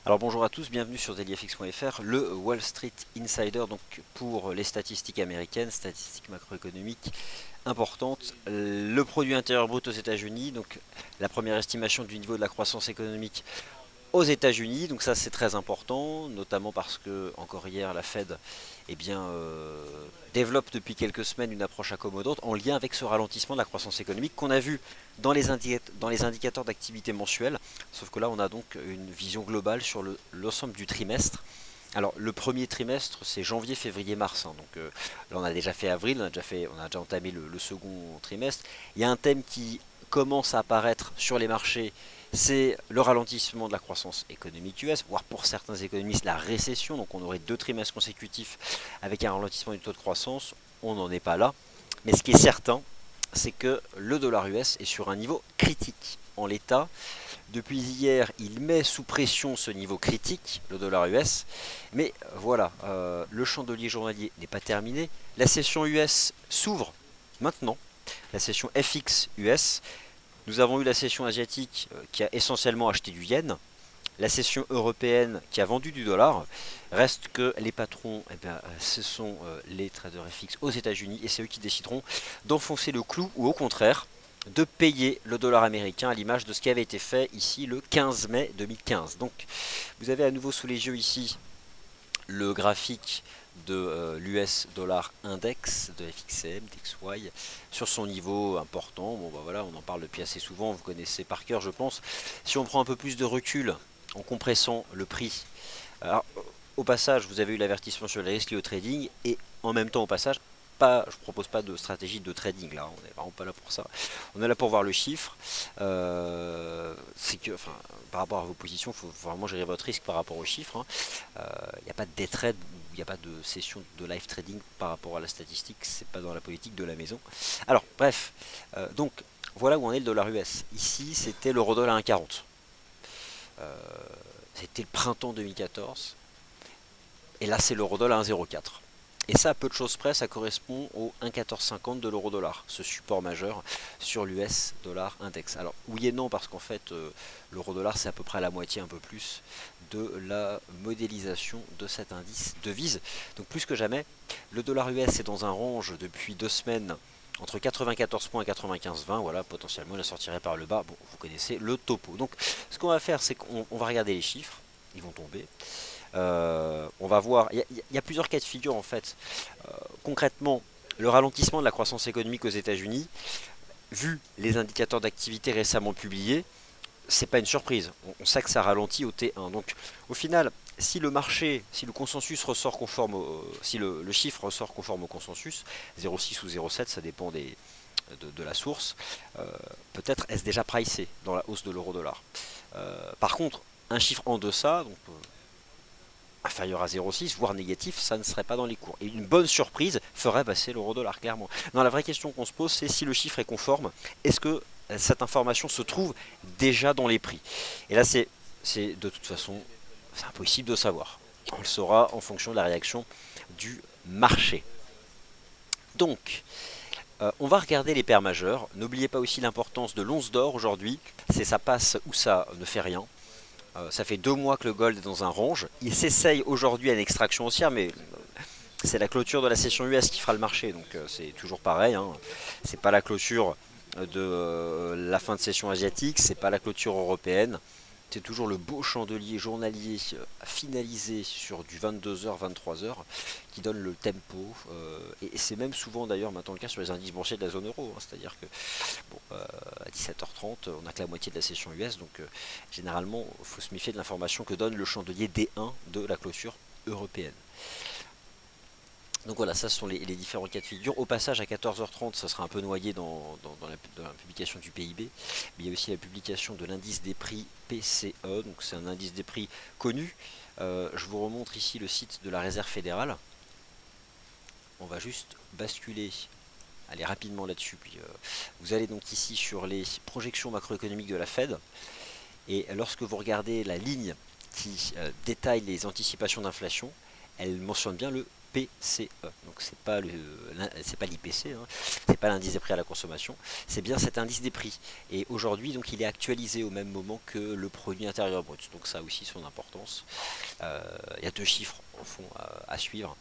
Alors bonjour à tous, bienvenue sur dailyfx.fr, le Wall Street Insider, donc pour les statistiques américaines, statistiques macroéconomiques importantes. Le produit intérieur brut aux États-Unis, donc la première estimation du niveau de la croissance économique aux États-Unis, donc ça c'est très important, notamment parce que encore hier la Fed développe depuis quelques semaines une approche accommodante en lien avec ce ralentissement de la croissance économique qu'on a vu dans les indicateurs d'activité mensuels, sauf que là on a donc une vision globale sur l'ensemble du trimestre. Alors le premier trimestre c'est janvier, février, mars, hein, donc là on a déjà fait avril, on a déjà entamé le second trimestre. Il y a un thème qui commence à apparaître sur les marchés, c'est le ralentissement de la croissance économique US, voire pour certains économistes la récession, donc on aurait deux trimestres consécutifs avec un ralentissement du taux de croissance, on n'en est pas là. Mais ce qui est certain, c'est que le dollar US est sur un niveau critique en l'état. Depuis hier, il met sous pression ce niveau critique, le dollar US. Mais voilà, le chandelier journalier n'est pas terminé. La session US s'ouvre maintenant, la session FX US. Nous avons eu la session asiatique qui a essentiellement acheté du yen, la session européenne qui a vendu du dollar. Reste que les patrons, ce sont les traders FX aux États-Unis et c'est eux qui décideront d'enfoncer le clou ou au contraire de payer le dollar américain à l'image de ce qui avait été fait ici le 15 mai 2015. Donc vous avez à nouveau sous les yeux ici le graphique de l'US dollar index de FXM, DXY, sur son niveau important. Bon bah voilà, on en parle depuis assez souvent, vous connaissez par cœur je pense. Si on prend un peu plus de recul en compressant le prix, alors, au passage vous avez eu l'avertissement sur les risques liés au trading et en même temps au passage, je ne propose pas de stratégie de trading là, on n'est vraiment pas là pour ça. On est là pour voir le chiffre. C'est que, enfin, par rapport à vos positions, il faut vraiment gérer votre risque par rapport aux chiffres. Il n'y a pas de day trade, il n'y a pas de session de live trading par rapport à la statistique, c'est pas dans la politique de la maison. Alors, bref, donc voilà où en est le dollar US. Ici, c'était l'euro-dollar à 1,40. C'était le printemps 2014. Et là, c'est l'euro-dollar à 1,04. Et ça, à peu de choses près, ça correspond au 1,1450 de l'euro-dollar, ce support majeur sur l'US dollar index. Alors oui et non, parce qu'en fait, l'euro-dollar, c'est à peu près la moitié, un peu plus, de la modélisation de cet indice devise. Donc plus que jamais, le dollar US est dans un range depuis 2 semaines entre 94 points et 95,20. Voilà, potentiellement, il la sortirait par le bas. Bon, vous connaissez le topo. Donc ce qu'on va faire, c'est qu'on va regarder les chiffres. Ils vont tomber. On va voir, il y a plusieurs cas de figure en fait. Concrètement, le ralentissement de la croissance économique aux États-Unis, vu les indicateurs d'activité récemment publiés, c'est pas une surprise. On sait que ça ralentit au T1. Donc, au final, si le marché, si le consensus ressort conforme, si le chiffre ressort conforme au consensus, 0,6 ou 0,7, ça dépend de la source, peut-être est-ce déjà pricé dans la hausse de l'euro-dollar. Par contre, un chiffre en deçà, donc inférieur à 0,6, voire négatif, ça ne serait pas dans les cours. Et une bonne surprise ferait passer l'euro-dollar, clairement. Non, la vraie question qu'on se pose, c'est si le chiffre est conforme, est-ce que cette information se trouve déjà dans les prix? Et là, c'est de toute façon, c'est impossible de savoir. On le saura en fonction de la réaction du marché. Donc, on va regarder les paires majeures. N'oubliez pas aussi l'importance de l'once d'or aujourd'hui. C'est ça passe ou ça ne fait rien. Ça fait 2 mois que le gold est dans un range. Il s'essaye aujourd'hui à une extraction haussière, mais c'est la clôture de la session US qui fera le marché. Donc c'est toujours pareil. Hein. C'est pas la clôture de la fin de session asiatique, c'est pas la clôture européenne. C'est toujours le beau chandelier journalier finalisé sur du 22h, 23h qui donne le tempo. Et c'est même souvent d'ailleurs maintenant le cas sur les indices boursiers de la zone euro. Hein. C'est-à-dire que bon, à 17h30, on n'a que la moitié de la session US. Donc généralement, il faut se méfier de l'information que donne le chandelier D1 de la clôture européenne. Donc voilà, ça ce sont les différents cas de figure. Au passage, à 14h30, ça sera un peu noyé dans la publication du PIB. Mais il y a aussi la publication de l'indice des prix PCE, donc c'est un indice des prix connu. Je vous remontre ici le site de la Réserve fédérale. On va juste basculer, aller rapidement là-dessus. Puis vous allez donc ici sur les projections macroéconomiques de la Fed. Et lorsque vous regardez la ligne qui détaille les anticipations d'inflation, elle mentionne bien le PCE. Donc c'est pas l'IPC, hein, c'est pas l'indice des prix à la consommation, c'est bien cet indice des prix. Et aujourd'hui, donc, il est actualisé au même moment que le produit intérieur brut. Donc ça a aussi son importance. Il y a deux chiffres au fond à suivre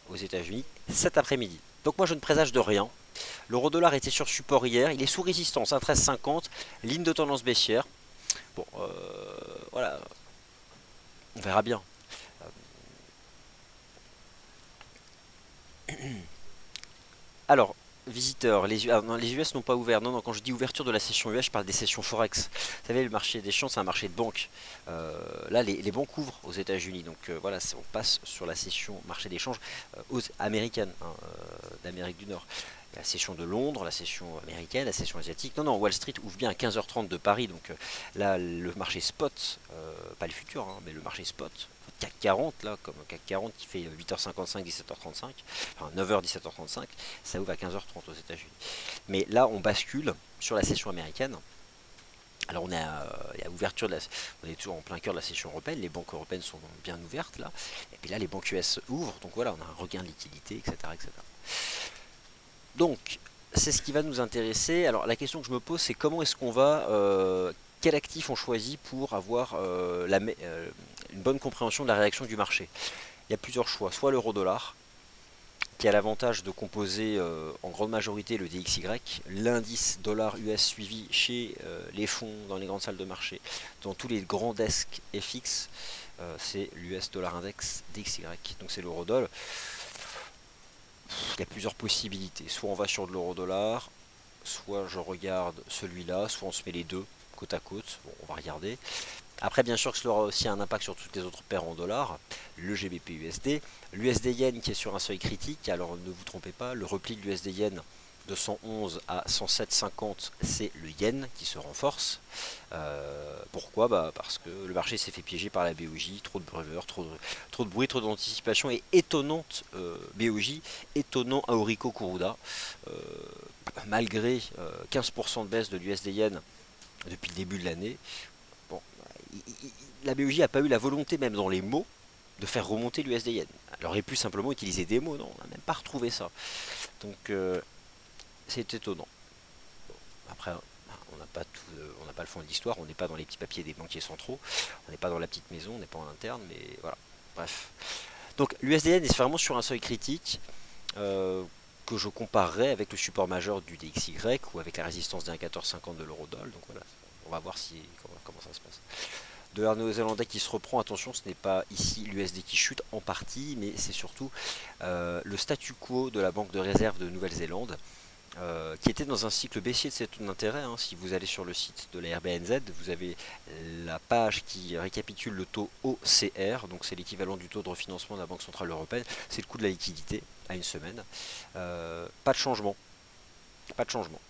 aux États-Unis cet après-midi. Donc moi je ne présage de rien. L'euro-dollar était sur support hier, il est sous résistance, 13,50, ligne de tendance baissière. Bon, voilà, on verra bien. Alors, visiteurs, les US n'ont pas ouvert. Non, non, quand je dis ouverture de la session US, je parle des sessions Forex. Vous savez, le marché des changes, c'est un marché de banque. Là, les banques ouvrent aux États-Unis. Donc voilà, on passe sur la session marché d'échange américaine, hein, d'Amérique du Nord. La session de Londres, la session américaine, la session asiatique. Non, non, Wall Street ouvre bien à 15h30 de Paris. Donc là, le marché spot, pas le futur, hein, mais le marché spot, CAC 40, là, comme CAC 40 qui fait 8h55, 17h35, enfin 9h, 17h35, ça ouvre à 15h30 aux États-Unis. Mais là, on bascule sur la session américaine. Alors on est à ouverture on est toujours en plein cœur de la session européenne, les banques européennes sont bien ouvertes là, et puis là les banques US ouvrent, donc voilà, on a un regain de liquidité, etc. etc. Donc, c'est ce qui va nous intéresser. Alors, la question que je me pose, c'est comment est-ce qu'on va... quel actif on choisit pour avoir une bonne compréhension de la réaction du marché. Il y a plusieurs choix. Soit l'euro-dollar, qui a l'avantage de composer en grande majorité le DXY, l'indice dollar US suivi chez les fonds, dans les grandes salles de marché, dans tous les grands desks FX, c'est l'US dollar index DXY. Donc c'est l'euro-dollar. Il y a plusieurs possibilités. Soit on va sur de l'euro-dollar, soit je regarde celui-là, soit on se met les deux côte à côte. Bon, on va regarder. Après, bien sûr que cela aura aussi un impact sur toutes les autres paires en dollars. Le GBP USD, l'USD Yen qui est sur un seuil critique. Alors ne vous trompez pas, le repli de l'USD Yen de 111 à 107,50, c'est le Yen qui se renforce. Pourquoi parce que le marché s'est fait piéger par la BOJ, trop de breveurs, trop de bruit, trop d'anticipation et étonnante BOJ, étonnant Aoriko Kuruda. Malgré 15% de baisse de l'USD Yen depuis le début de l'année, bon, la BOJ n'a pas eu la volonté, même dans les mots, de faire remonter l'USD Yen. Elle aurait pu simplement utiliser des mots, non, on n'a même pas retrouvé ça. Donc c'est étonnant. Bon, après, on n'a pas le fond de l'histoire, on n'est pas dans les petits papiers des banquiers centraux, on n'est pas dans la petite maison, on n'est pas en interne, mais voilà. Bref. Donc l'USDN est vraiment sur un seuil critique que je comparerais avec le support majeur du DXY ou avec la résistance des 1,1450 de l'euro-dollar. Donc voilà, on va voir comment ça se passe. Dollar néo-zélandais qui se reprend, attention, ce n'est pas ici l'USD qui chute en partie, mais c'est surtout le statu quo de la Banque de réserve de Nouvelle-Zélande, qui était dans un cycle baissier de ses taux d'intérêt. Hein. Si vous allez sur le site de la RBNZ, vous avez la page qui récapitule le taux OCR, donc c'est l'équivalent du taux de refinancement de la Banque Centrale Européenne, c'est le coût de la liquidité à une semaine. Pas de changement. Pas de changement.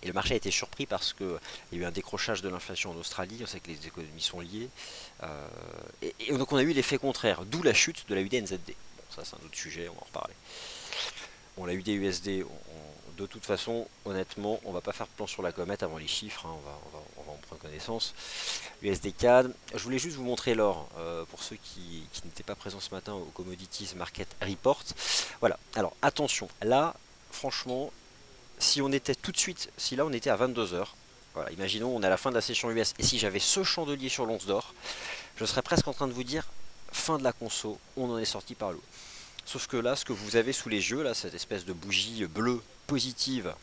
Et le marché a été surpris parce qu'il y a eu un décrochage de l'inflation en Australie, on sait que les économies sont liées, et donc on a eu l'effet contraire, d'où la chute de la UDNZD. Bon, ça c'est un autre sujet, on va en reparler. Bon, la UDUSD, de toute façon, honnêtement, on va pas faire de plan sur la comète avant les chiffres, hein, on va en prendre connaissance. USD CAD, je voulais juste vous montrer l'or, pour ceux qui n'étaient pas présents ce matin au Commodities Market Report. Voilà, alors attention, là, franchement, si on était tout de suite, si là on était à 22h, voilà, imaginons on est à la fin de la session US, et si j'avais ce chandelier sur l'once d'or, je serais presque en train de vous dire, fin de la conso, on en est sorti par le haut. Sauf que là, ce que vous avez sous les yeux, là, cette espèce de bougie bleue positive,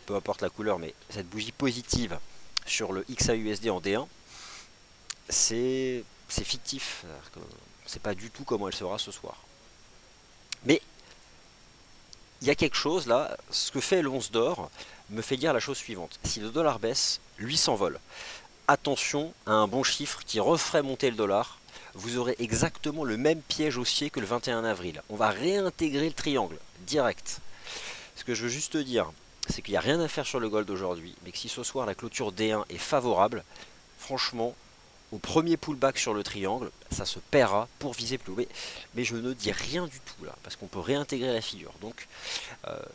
peu importe la couleur, mais cette bougie positive sur le XAUSD en D1, c'est fictif. C'est pas du tout comment elle sera ce soir. Mais il y a quelque chose là, ce que fait l'once d'or me fait dire la chose suivante. Si le dollar baisse, lui s'envole. Attention à un bon chiffre qui referait monter le dollar. Vous aurez exactement le même piège haussier que le 21 avril. On va réintégrer le triangle, direct. Ce que je veux juste te dire, c'est qu'il n'y a rien à faire sur le gold aujourd'hui, mais que si ce soir la clôture D1 est favorable, franchement, au premier pullback sur le triangle, ça se paiera pour viser plus haut. Mais je ne dis rien du tout là, parce qu'on peut réintégrer la figure. Donc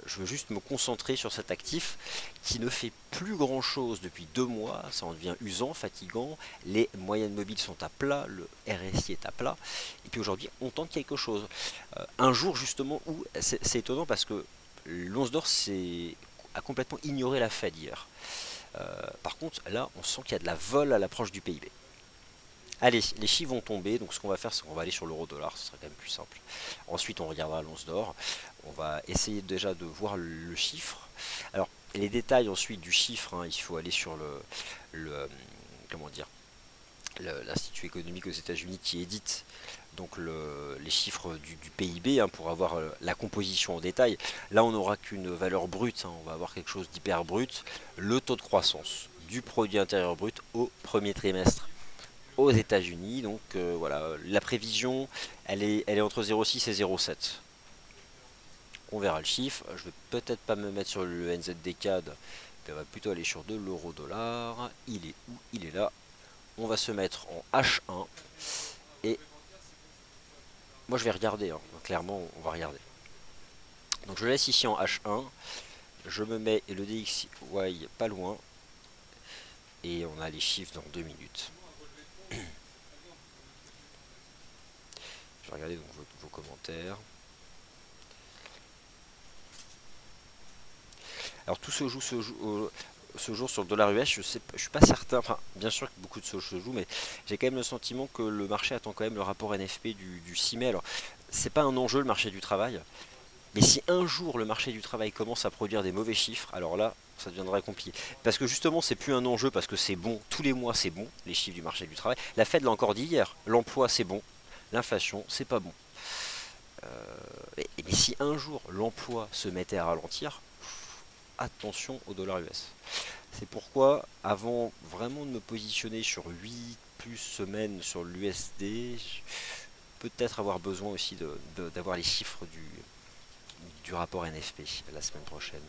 je veux juste me concentrer sur cet actif qui ne fait plus grand chose depuis 2 mois. Ça en devient usant, fatigant. Les moyennes mobiles sont à plat, le RSI est à plat. Et puis aujourd'hui, on tente quelque chose. Un jour justement où c'est étonnant parce que l'once d'or a complètement ignoré la Fed hier. Par contre, là, on sent qu'il y a de la vol à l'approche du PIB. Allez, les chiffres vont tomber, donc ce qu'on va faire, c'est qu'on va aller sur l'euro-dollar, ce sera quand même plus simple. Ensuite, on regardera l'once d'or. On va essayer déjà de voir le chiffre. Alors, les détails ensuite du chiffre, hein, il faut aller sur comment dire, l'Institut économique aux États-Unis qui édite donc les chiffres du PIB hein, pour avoir la composition en détail. Là, on n'aura qu'une valeur brute, hein, on va avoir quelque chose d'hyper brut. Le taux de croissance du produit intérieur brut au premier trimestre aux États-Unis. Donc voilà, la prévision, elle est entre 0,6 et 0,7. On verra le chiffre. Je vais peut-être pas me mettre sur le NZD-CAD, mais on va plutôt aller sur de l'euro-dollar. Il est où? Il est là. On va se mettre en H1 et moi je vais regarder, hein. Clairement on va regarder. Donc je laisse ici en H1, je me mets le DXY pas loin et on a les chiffres dans 2 minutes. Je vais regarder donc vos commentaires. Alors tout se joue ce jour sur le dollar US, je suis pas certain, enfin bien sûr que beaucoup de choses se jouent, mais j'ai quand même le sentiment que le marché attend quand même le rapport NFP du 6 mai. Alors c'est pas un enjeu le marché du travail, mais si un jour le marché du travail commence à produire des mauvais chiffres, alors là ça deviendra compliqué. Parce que justement c'est plus un enjeu parce que c'est bon, tous les mois c'est bon, les chiffres du marché du travail. La Fed l'a encore dit hier, l'emploi c'est bon, l'inflation c'est pas bon. Mais si un jour l'emploi se mettait à ralentir, attention au dollar US. C'est pourquoi, avant vraiment de me positionner sur 8 plus semaines sur l'USD, peut-être avoir besoin aussi d'avoir les chiffres du rapport NFP la semaine prochaine.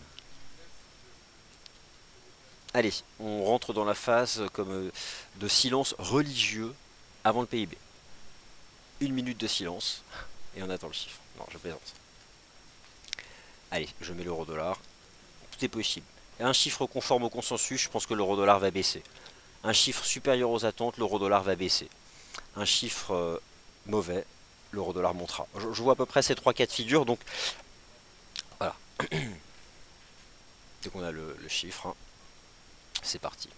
Allez, on rentre dans la phase comme de silence religieux avant le PIB. 1 minute de silence et on attend le chiffre. Non, je plaisante. Allez, je mets l'euro-dollar. Tout est possible. Et un chiffre conforme au consensus, je pense que l'euro-dollar va baisser. Un chiffre supérieur aux attentes, l'euro-dollar va baisser. Un chiffre mauvais, l'euro-dollar montera. Je vois à peu près ces 3 cas de figure, donc voilà. Dès qu'on a le chiffre, hein, c'est parti.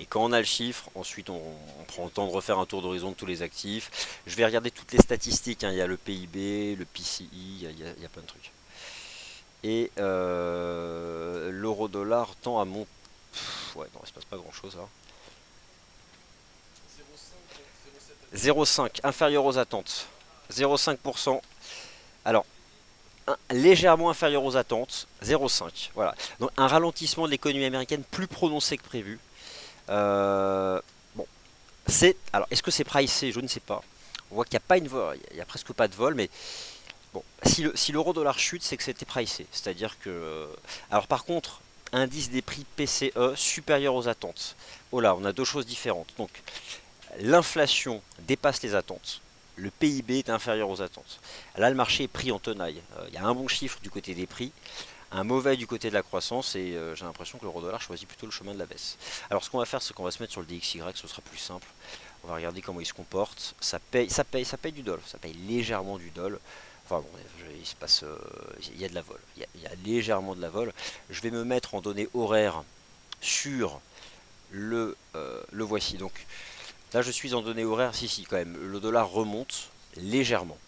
Et quand on a le chiffre, ensuite on prend le temps de refaire un tour d'horizon de tous les actifs. Je vais regarder toutes les statistiques, hein. Il y a le PIB, le PCI, il y a plein de trucs. Et l'euro-dollar tend à monter. Ouais, non, il se passe pas grand chose là. 0,5, inférieur aux attentes. 0,5%. Alors, légèrement inférieur aux attentes. 0,5. Voilà. Donc un ralentissement de l'économie américaine plus prononcé que prévu. Bon, alors est-ce que c'est pricé? Je ne sais pas. On voit qu'il n'y a pas une vol, il y a presque pas de vol, mais bon, si l'euro-dollar chute, c'est que c'était pricé. C'est-à-dire que, alors par contre, indice des prix PCE supérieur aux attentes. Oh là, on a deux choses différentes. Donc, l'inflation dépasse les attentes. Le PIB est inférieur aux attentes. Là, le marché est pris en tenaille. Il y a un bon chiffre du côté des prix, un mauvais du côté de la croissance, et j'ai l'impression que l'euro-dollar choisit plutôt le chemin de la baisse. Alors ce qu'on va faire, c'est qu'on va se mettre sur le DXY, ce sera plus simple. On va regarder comment il se comporte. Ça paye du doll, ça paye légèrement du doll. Enfin bon, il se passe, il y a de la vol, il y a légèrement de la vol. Je vais me mettre en données horaires sur le voici. Donc là, je suis en données horaires, si quand même, le dollar remonte légèrement.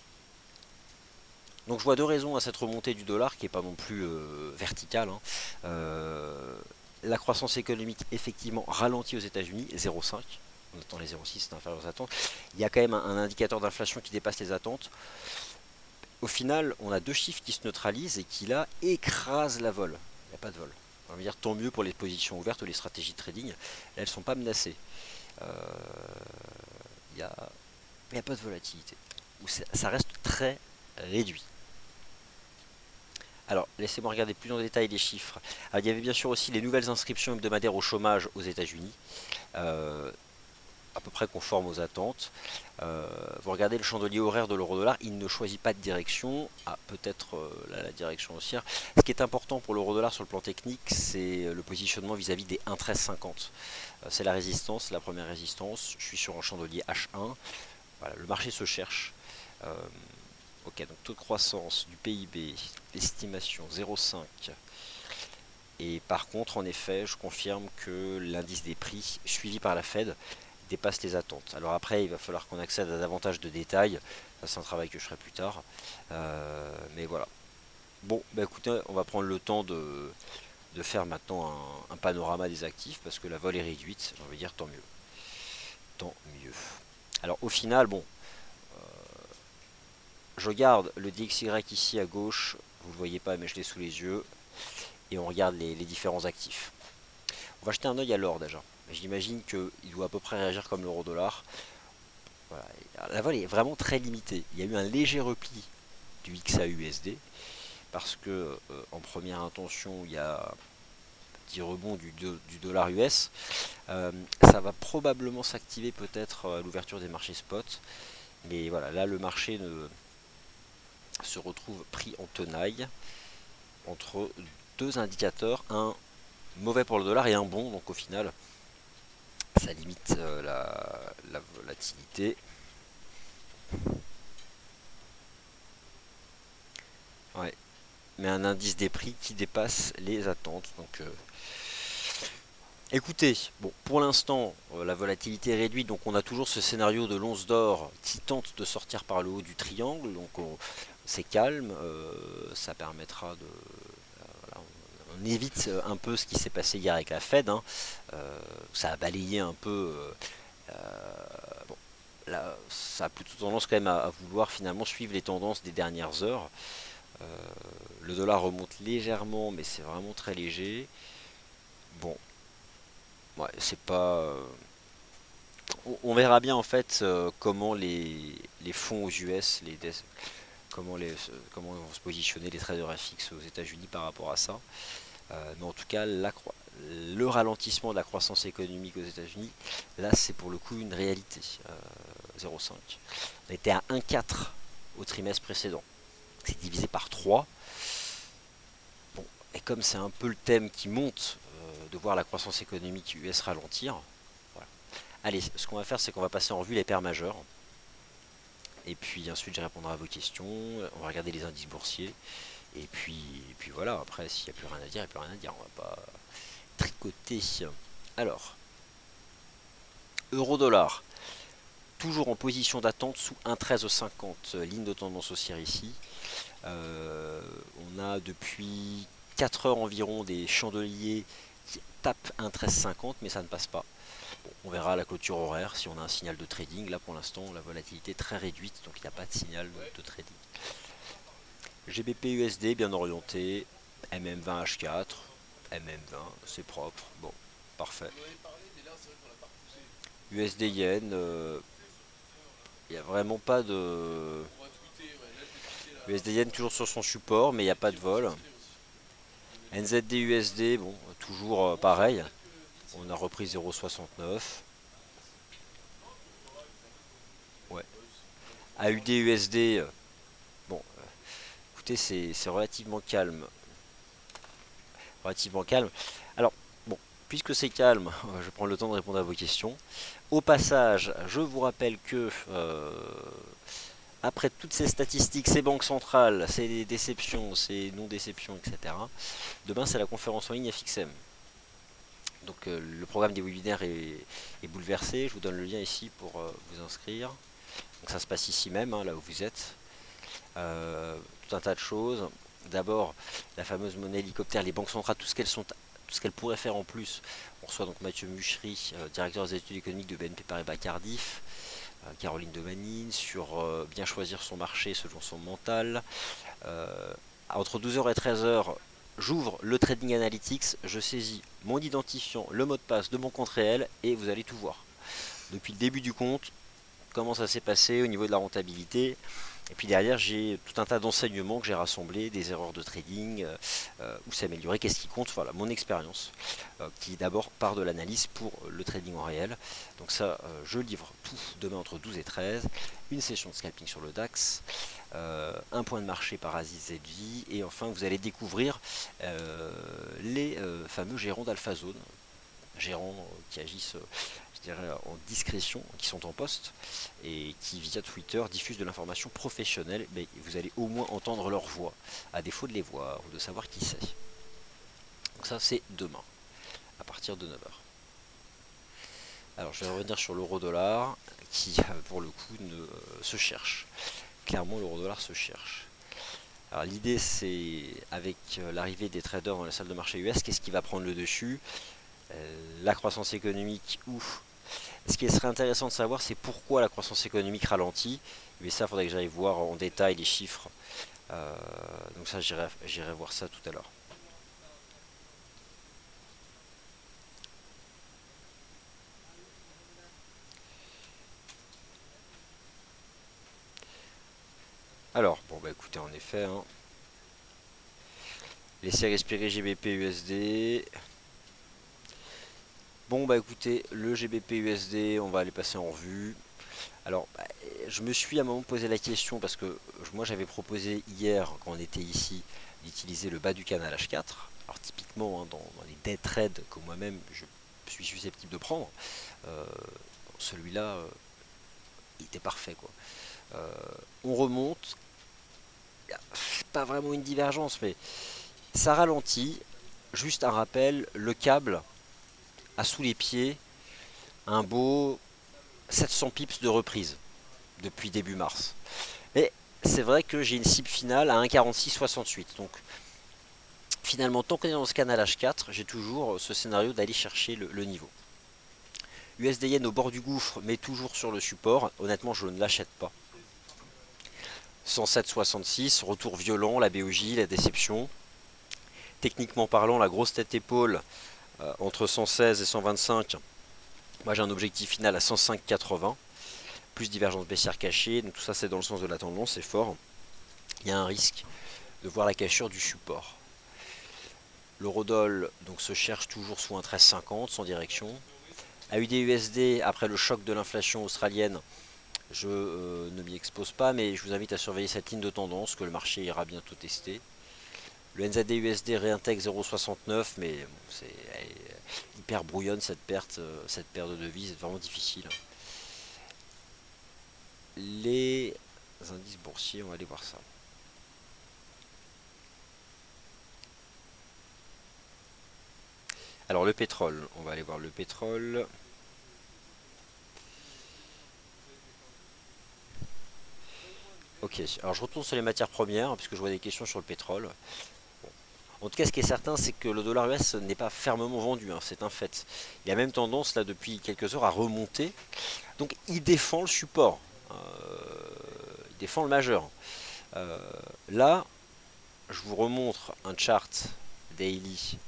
Donc je vois deux raisons à cette remontée du dollar qui n'est pas non plus verticale. Hein. La croissance économique effectivement ralentit aux États-Unis, 0,5. On attend les 0,6, c'est inférieur aux attentes. Il y a quand même un indicateur d'inflation qui dépasse les attentes. Au final, on a deux chiffres qui se neutralisent et qui là écrasent la vol. Il n'y a pas de vol. On va dire tant mieux pour les positions ouvertes ou les stratégies de trading. Là, elles ne sont pas menacées. Il n'y a pas de volatilité. Ça reste très réduit. Alors, laissez-moi regarder plus en détail les chiffres. Alors, il y avait bien sûr aussi les nouvelles inscriptions hebdomadaires au chômage aux États-Unis, euh, à peu près conformes aux attentes. Vous regardez le chandelier horaire de l'euro-dollar, il ne choisit pas de direction. Ah, peut-être la direction haussière. Ce qui est important pour l'euro-dollar sur le plan technique, c'est le positionnement vis-à-vis des 1,1350. C'est la résistance, la première résistance. Je suis sur un chandelier H1. Voilà, le marché se cherche. Euh, ok, donc taux de croissance du PIB, estimation 0,5. Et par contre, en effet, je confirme que l'indice des prix, suivi par la Fed, dépasse les attentes. Alors après, il va falloir qu'on accède à davantage de détails. Ça, c'est un travail que je ferai plus tard. Mais voilà. Bon, bah écoutez, on va prendre le temps de faire maintenant un panorama des actifs parce que la vol est réduite. J'ai envie de dire tant mieux. Tant mieux. Alors au final, bon, je garde le DXY ici à gauche. Vous ne le voyez pas, mais je l'ai sous les yeux. Et on regarde les différents actifs. On va jeter un œil à l'or déjà. J'imagine qu'il doit à peu près réagir comme l'euro-dollar. Voilà. La vol est vraiment très limitée. Il y a eu un léger repli du XAUSD parce que en première intention il y a un petit rebond du dollar US. Ça va probablement s'activer peut-être à l'ouverture des marchés spot. Mais voilà, là le marché se retrouve pris en tenaille entre deux indicateurs, un mauvais pour le dollar et un bon, donc au final ça limite la volatilité. Ouais. Mais un indice des prix qui dépasse les attentes. Donc, écoutez, bon, pour l'instant, la volatilité est réduite, donc on a toujours ce scénario de l'once d'or qui tente de sortir par le haut du triangle. Donc, c'est calme, ça permettra de. Voilà, on évite un peu ce qui s'est passé hier avec la Fed. Hein. Ça a balayé un peu. Bon, là, ça a plutôt tendance quand même à vouloir finalement suivre les tendances des dernières heures. Le dollar remonte légèrement, mais c'est vraiment très léger. Bon, ouais, c'est pas. On verra bien en fait comment les fonds aux US, comment vont se positionner les traders FX aux États-Unis par rapport à ça. Mais en tout cas, le ralentissement de la croissance économique aux États-Unis, là c'est pour le coup une réalité. 0,5. On était à 1,4 au trimestre précédent. C'est divisé par 3. Bon, et comme c'est un peu le thème qui monte, de voir la croissance économique US ralentir, voilà. Allez, ce qu'on va faire, c'est qu'on va passer en revue les paires majeures. Et puis ensuite, je répondrai à vos questions. On va regarder les indices boursiers. Et puis voilà, après, s'il n'y a plus rien à dire, il n'y a plus rien à dire. On va pas tricoter. Alors, euro-dollar. Toujours en position d'attente sous 1,1350, ligne de tendance haussière ici. On a depuis 4 heures environ des chandeliers qui tapent 1,1350, mais ça ne passe pas. Bon, on verra à la clôture horaire si on a un signal de trading. Là pour l'instant la volatilité est très réduite, donc il n'y a pas de signal de trading. GBP USD bien orienté, MM20H4, MM20, c'est propre, bon, parfait. USD Yen, il n'y a vraiment pas de... USD Yen toujours sur son support, mais il n'y a pas de vol. NZD USD, bon, toujours pareil. On a repris 0,69. Ouais. AUD USD, bon, écoutez, c'est relativement calme. Relativement calme. Alors, bon, puisque c'est calme, je vais prendre le temps de répondre à vos questions. Au passage, je vous rappelle que après toutes ces statistiques, ces banques centrales, ces déceptions, ces non-déceptions, etc., demain c'est la conférence en ligne FXM. Donc le programme des webinaires est bouleversé. Je vous donne le lien ici pour vous inscrire. Donc ça se passe ici même, hein, là où vous êtes. Tout un tas de choses. D'abord, la fameuse monnaie hélicoptère, les banques centrales, tout ce qu'elles pourraient faire en plus. On reçoit donc Mathieu Muchery, directeur des études économiques de BNP Paribas Cardiff, Caroline Demanine, sur bien choisir son marché selon son mental. Entre 12h et 13h, j'ouvre le Trading Analytics, je saisis mon identifiant, le mot de passe de mon compte réel et vous allez tout voir. Depuis le début du compte, comment ça s'est passé au niveau de la rentabilité. Et puis derrière, j'ai tout un tas d'enseignements que j'ai rassemblés, des erreurs de trading, où s'améliorer, qu'est-ce qui compte, voilà, mon expérience, qui d'abord part de l'analyse pour le trading en réel. Donc ça, je livre tout demain entre 12 et 13, une session de scalping sur le DAX, un point de marché par Aziz Zedji, et enfin vous allez découvrir les fameux gérants d'AlphaZone, gérants qui agissent je dirais, en discrétion, qui sont en poste et qui via Twitter diffusent de l'information professionnelle, mais vous allez au moins entendre leur voix, à défaut de les voir ou de savoir qui c'est. Donc ça c'est demain, à partir de 9 heures. Alors je vais revenir sur l'euro-dollar, qui pour le coup se cherche. Clairement l'euro-dollar se cherche. Alors l'idée c'est, avec l'arrivée des traders dans la salle de marché US, qu'est-ce qui va prendre le dessus? La croissance économique ou... Ce qui serait intéressant de savoir, c'est pourquoi la croissance économique ralentit. Mais ça, il faudrait que j'aille voir en détail les chiffres. Donc ça, j'irai voir ça tout à l'heure. Alors, bon bah écoutez, en effet, hein, laissez respirer GBP USD. Bon bah écoutez, le GBP USD, on va aller passer en revue. Alors, je me suis à un moment posé la question parce que moi j'avais proposé hier, quand on était ici, d'utiliser le bas du canal H4. Alors typiquement, hein, dans les day trades que moi-même je suis susceptible de prendre, euh, celui-là, il était parfait, quoi. On remonte, c'est pas vraiment une divergence, mais ça ralentit. Juste un rappel, le câble a sous les pieds un beau 700 pips de reprise depuis début mars. Mais c'est vrai que j'ai une cible finale à 1,4668. Donc finalement, tant qu'on est dans ce canal H4, j'ai toujours ce scénario d'aller chercher le niveau. USD Yen au bord du gouffre, mais toujours sur le support. Honnêtement, je ne l'achète pas. 107,66, retour violent, la BOJ, la déception. Techniquement parlant, la grosse tête épaule entre 116 et 125. Moi, j'ai un objectif final à 105,80. Plus divergence baissière cachée. Donc tout ça, c'est dans le sens de la tendance, c'est fort. Il y a un risque de voir la cassure du support. L'eurodoll donc se cherche toujours sous un 13,50 sans direction. AUD-USD, après le choc de l'inflation australienne, je ne m'y expose pas, mais je vous invite à surveiller cette ligne de tendance que le marché ira bientôt tester. Le NZD-USD réintègre 0,69, mais bon, c'est hyper brouillonne cette paire de devises, c'est vraiment difficile. Les indices boursiers, on va aller voir ça. Alors le pétrole, on va aller voir le pétrole. Ok, alors je retourne sur les matières premières, puisque je vois des questions sur le pétrole. Bon. En tout cas, ce qui est certain, c'est que le dollar US n'est pas fermement vendu, hein, c'est un fait. Il a même tendance, là, depuis quelques heures, à remonter. Donc il défend le support. Il défend le majeur. Euh, Là, je vous remontre un chart daily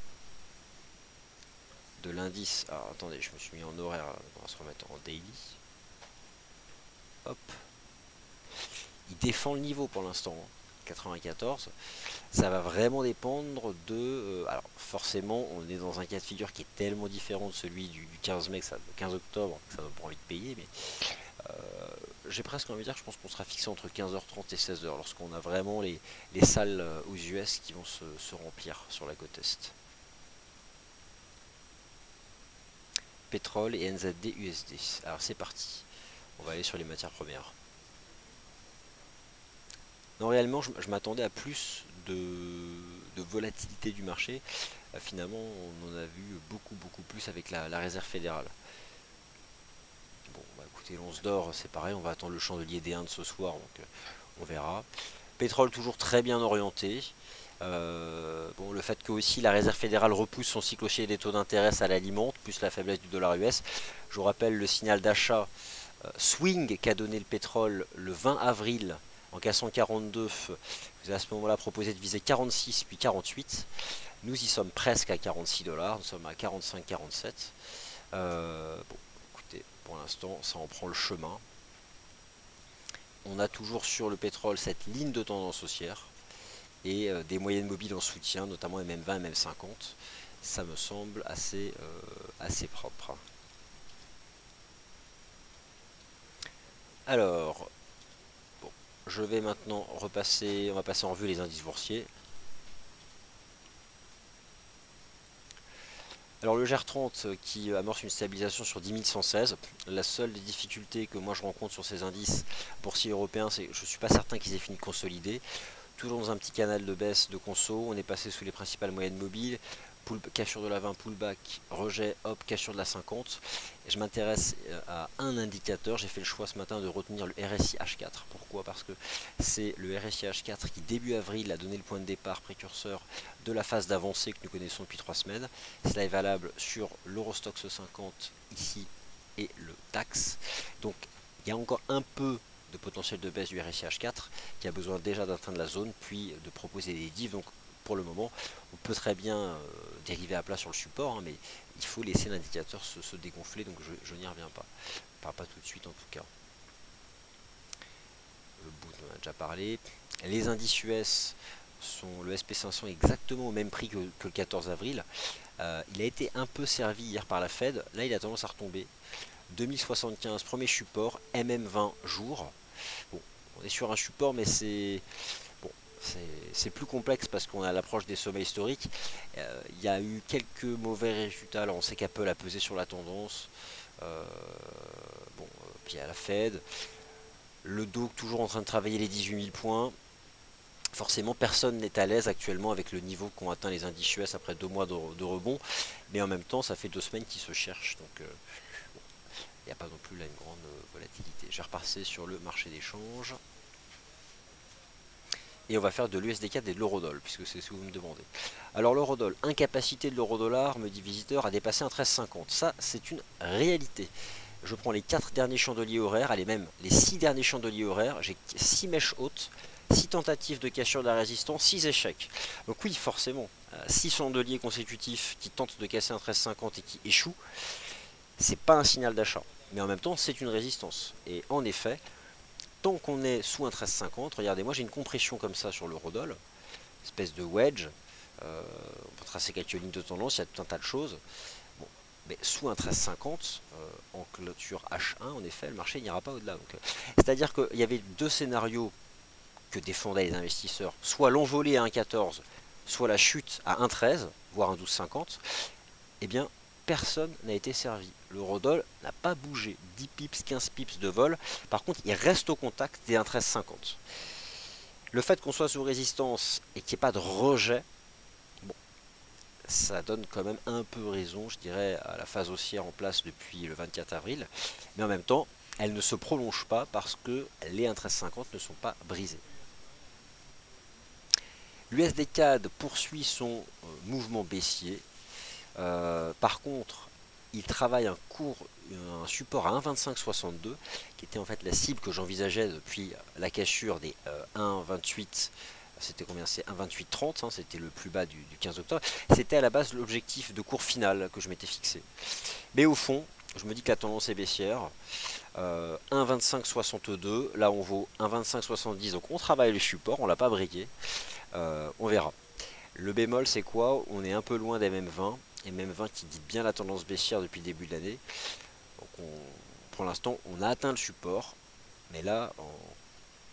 de l'indice. Alors attendez, je me suis mis en horaire, on va se remettre en daily. Hop. Il défend le niveau pour l'instant, 94. Ça va vraiment dépendre de... alors forcément, on est dans un cas de figure qui est tellement différent de celui du 15 mai, 15 octobre, que ça donne pas envie de payer, mais j'ai presque envie de dire que je pense qu'on sera fixé entre 15h30 et 16h lorsqu'on a vraiment les salles aux US qui vont se remplir sur la côte Est. Pétrole et NZD USD. Alors c'est parti. On va aller sur les matières premières. Non, réellement, je m'attendais à plus de volatilité du marché. Finalement, on en a vu beaucoup plus avec la réserve fédérale. Bon, bah écoutez, l'once d'or, c'est pareil, on va attendre le chandelier des Indes ce soir, donc on verra. Pétrole toujours très bien orienté. Bon, le fait que aussi la réserve fédérale repousse son cycle haussier des taux d'intérêt, ça l'alimente, plus la faiblesse du dollar US. Je vous rappelle le signal d'achat swing qu'a donné le pétrole le 20 avril en cassant 42. Vous avez à ce moment-là proposé de viser 46 puis 48. Nous y sommes presque à 46 dollars, nous sommes à 45-47. Bon, écoutez, pour l'instant, ça en prend le chemin. on a toujours sur le pétrole cette ligne de tendance haussière et des moyennes mobiles en soutien, notamment MM20, MM50. Ça me semble assez propre. Alors, bon, je vais maintenant repasser, on va passer en revue les indices boursiers. Alors le GR30 qui amorce une stabilisation sur 10 116. La seule des difficultés que moi je rencontre sur ces indices boursiers européens, c'est que je ne suis pas certain qu'ils aient fini de consolider. Toujours dans un petit canal de baisse de conso, on est passé sous les principales moyennes mobiles. Cassure de la 20, pullback, rejet, hop, cassure de la 50. Et je m'intéresse à un indicateur. J'ai fait le choix ce matin de retenir le RSI H4. Pourquoi? Parce que c'est le RSI H4 qui début avril a donné le point de départ précurseur de la phase d'avancée que nous connaissons depuis 3 semaines. Cela est valable sur l'Eurostoxx 50 ici et le DAX. Donc il y a encore un peu de potentiel de baisse du RSI H4 qui a besoin déjà d'atteindre la zone puis de proposer des diffs. Donc pour le moment on peut très bien dériver à plat sur le support, hein, mais il faut laisser l'indicateur se dégonfler, donc je n'y reviens pas tout de suite en tout cas. Le bout on en a déjà parlé. Les indices US sont le SP500 exactement au même prix que le 14 avril. Il a été un peu servi hier par la Fed, là il a tendance à retomber. 2075 premier support, MM20 jours. Bon, on est sur un support, mais c'est plus complexe parce qu'on est à l'approche des sommets historiques. Il y a eu quelques mauvais résultats. Alors on sait qu'Apple a pesé sur la tendance. Puis à la Fed. Le Dow toujours en train de travailler les 18 000 points. Forcément, personne n'est à l'aise actuellement avec le niveau qu'ont atteint les indices US après 2 mois de rebond. Mais en même temps, ça fait 2 semaines qu'ils se cherchent. Donc il n'y a pas non plus là une grande volatilité. Je vais repasser sur le marché des changes. Et on va faire de l'USD4 et de l'eurodoll, puisque c'est ce que vous me demandez. Alors l'eurodoll, incapacité de l'euro-dollar, me dit Visiteur, à dépasser un 13,50. Ça, c'est une réalité. Je prends les 4 derniers chandeliers horaires, allez même les 6 derniers chandeliers horaires, j'ai 6 mèches hautes, 6 tentatives de cassure de la résistance, 6 échecs. Donc oui, forcément, 6 chandeliers consécutifs qui tentent de casser un 13,50 et qui échouent, c'est pas un signal d'achat. Mais en même temps, c'est une résistance. Et en effet, tant qu'on est sous un 13,50, regardez, moi j'ai une compression comme ça sur l'eurodoll, espèce de wedge, on peut tracer quelques lignes de tendance, il y a tout un tas de choses. Bon, mais sous un 13,50, en clôture H1, en effet, le marché n'ira pas au-delà. C'est-à-dire qu'il y avait 2 scénarios que défendaient les investisseurs, soit l'envolée à 1,14, soit la chute à 1,13, voire un 12,50. Eh bien, personne n'a été servi. L'eurodoll n'a pas bougé. 10 pips, 15 pips de vol. Par contre, il reste au contact des 1,1350. Le fait qu'on soit sous résistance et qu'il n'y ait pas de rejet, bon, ça donne quand même un peu raison, je dirais, à la phase haussière en place depuis le 24 avril. Mais en même temps, elle ne se prolonge pas parce que les 1,1350 ne sont pas brisés. L'USD CAD poursuit son mouvement baissier. Par contre, il travaille un support à 1,2562 qui était en fait la cible que j'envisageais depuis la cassure des 1,28. C'était combien? C'est 1,2830, hein, c'était le plus bas du 15 octobre. C'était à la base l'objectif de cours final que je m'étais fixé. Mais au fond, je me dis que la tendance est baissière. 1,2562, là on vaut 1,2570, donc on travaille le support, on l'a pas brigué. On verra. Le bémol c'est quoi? On est un peu loin des MM20. Et MM20 qui dit bien la tendance baissière depuis le début de l'année. Pour l'instant, on a atteint le support, mais là,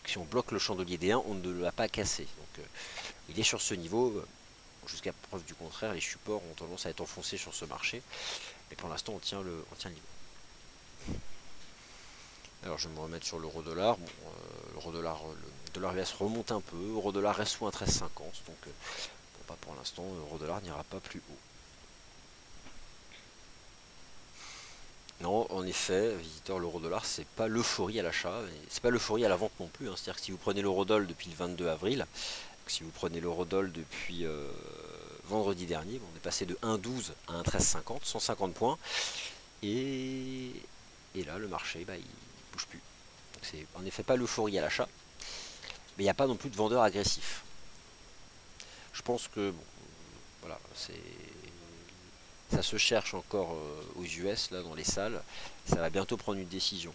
si on bloque le chandelier D1, on ne l'a pas cassé. Donc, il est sur ce niveau. Jusqu'à preuve du contraire, les supports ont tendance à être enfoncés sur ce marché. Mais pour l'instant, on tient le niveau. Alors, je vais me remettre sur l'euro-dollar. Bon, l'euro-dollar, le dollar US remonte un peu. Euro-dollar reste sous un 13,50. Donc, pas pour l'instant, l'euro-dollar n'ira pas plus haut. Non, en effet, visiteur, l'euro-dollar, c'est pas l'euphorie à l'achat, c'est pas l'euphorie à la vente non plus. Hein. C'est-à-dire que si vous prenez l'eurodoll depuis le 22 avril, si vous prenez l'eurodoll depuis vendredi dernier, on est passé de 1,12 à 1,1350, 150 points. Et là, le marché, il bouge plus. Donc c'est en effet pas l'euphorie à l'achat, mais il n'y a pas non plus de vendeurs agressifs. Je pense que, bon, voilà, ça se cherche encore aux US, là, dans les salles. Ça va bientôt prendre une décision.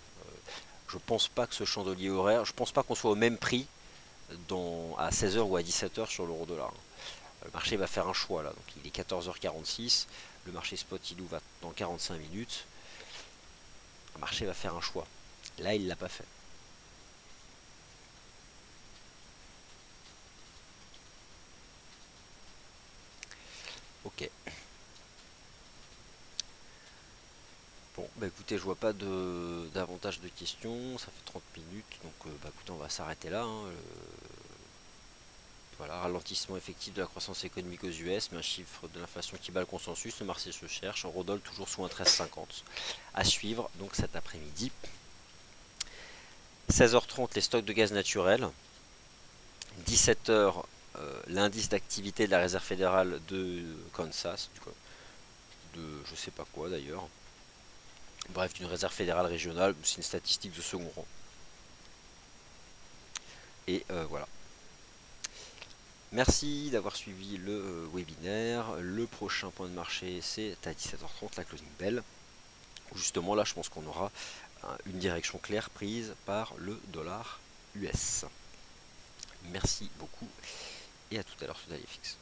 Je pense pas que ce chandelier horaire, je pense pas qu'on soit au même prix à 16 heures ou à 17 heures sur l'euro dollar. Le marché va faire un choix là, donc il est 14h46, le marché spot il ouvre dans 45 minutes, le marché va faire un choix. Là il l'a pas fait. Ok. Bon, bah écoutez, je vois pas davantage de questions, ça fait 30 minutes, donc bah écoutez, on va s'arrêter là, hein. Voilà, ralentissement effectif de la croissance économique aux US, mais un chiffre de l'inflation qui bat le consensus, le marché se cherche, Eurodol toujours sous un 13,50. À suivre, donc cet après-midi. 16h30, les stocks de gaz naturel. 17h, l'indice d'activité de la réserve fédérale de Kansas, de je sais pas quoi d'ailleurs. Bref, d'une réserve fédérale régionale, c'est une statistique de second rang. Et voilà. Merci d'avoir suivi le webinaire. Le prochain point de marché, c'est à 17h30, la closing bell. Justement, là, je pense qu'on aura une direction claire prise par le dollar US. Merci beaucoup et à tout à l'heure sur DailyFix.